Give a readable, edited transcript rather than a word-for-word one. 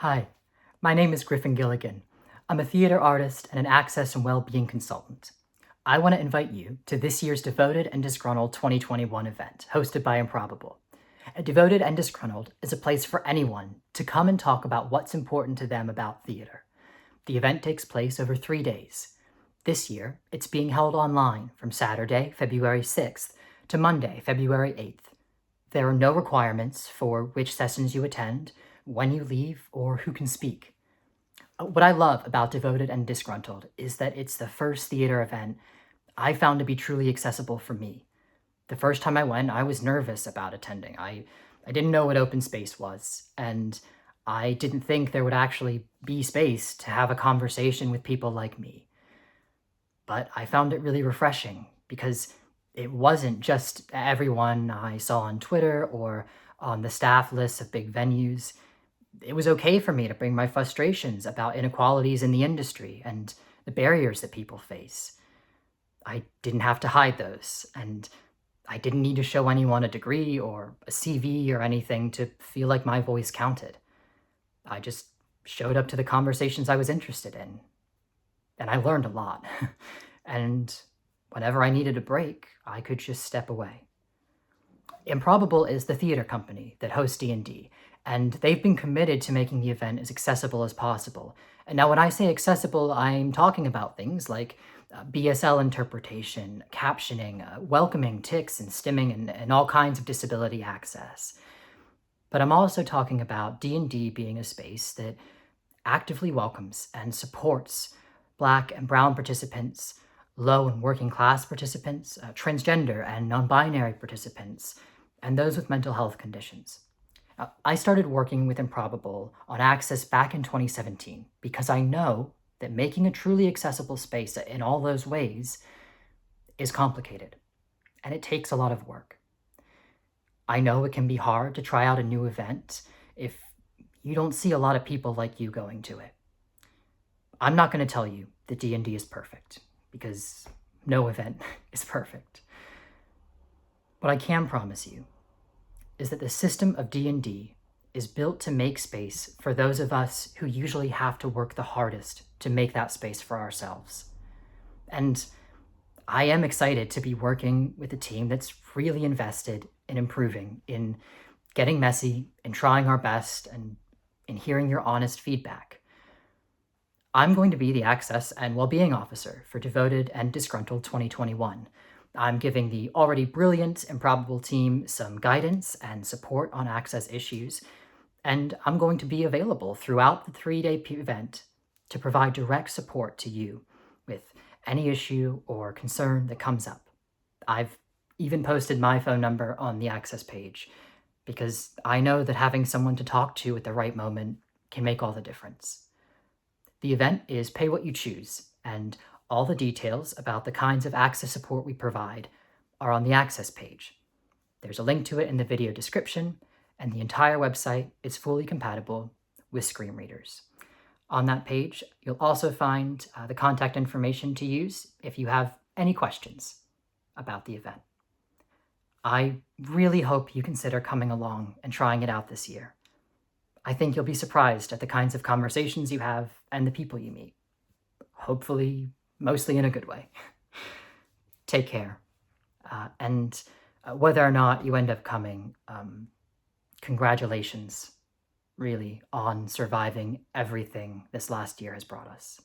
Hi, my name is Griffin Gilligan. I'm a theater artist and an access and well-being consultant. I want to invite you to this year's Devoted and Disgruntled 2021 event, hosted by Improbable. Devoted and Disgruntled is a place for anyone to come and talk about what's important to them about theater. The event takes place over 3 days. This year, it's being held online from Saturday, February 6th to Monday, February 8th. There are no requirements for which sessions you attend, when you leave, or who can speak. What I love about Devoted and Disgruntled is that it's the first theater event I found to be truly accessible for me. The first time I went, I was nervous about attending. I didn't know what open space was, and I didn't think there would actually be space to have a conversation with people like me. But I found it really refreshing because it wasn't just everyone I saw on Twitter or on the staff lists of big venues. It was okay for me to bring my frustrations about inequalities in the industry and the barriers that people face. I didn't have to hide those, and I didn't need to show anyone a degree or a CV or anything to feel like my voice counted. I just showed up to the conversations I was interested in, and I learned a lot. And whenever I needed a break, I could just step away. Improbable is the theater company that hosts D&D, and they've been committed to making the event as accessible as possible. And now when I say accessible, I'm talking about things like BSL interpretation, captioning, welcoming tics and stimming, and all kinds of disability access. But I'm also talking about D&D being a space that actively welcomes and supports Black and Brown participants, low and working class participants, transgender and non-binary participants, and those with mental health conditions. I started working with Improbable on Access back in 2017 because I know that making a truly accessible space in all those ways is complicated, and it takes a lot of work. I know it can be hard to try out a new event if you don't see a lot of people like you going to it. I'm not going to tell you that D&D is perfect, because no event is perfect. What I can promise you is that the system of D&D is built to make space for those of us who usually have to work the hardest to make that space for ourselves. And I am excited to be working with a team that's really invested in improving, in getting messy, in trying our best, and in hearing your honest feedback. I'm going to be the Access and Wellbeing Officer for Devoted and Disgruntled 2021. I'm giving the already brilliant Improbable team some guidance and support on access issues, and I'm going to be available throughout the 3-day event to provide direct support to you with any issue or concern that comes up. I've even posted my phone number on the Access page because I know that having someone to talk to at the right moment can make all the difference. The event is Pay What You Choose, and all the details about the kinds of access support we provide are on the Access page. There's a link to it in the video description, and the entire website is fully compatible with screen readers. On that page, you'll also find the contact information to use if you have any questions about the event. I really hope you consider coming along and trying it out this year. I think you'll be surprised at the kinds of conversations you have and the people you meet. Hopefully, mostly in a good way. Take care. And whether or not you end up coming, congratulations, really, on surviving everything this last year has brought us.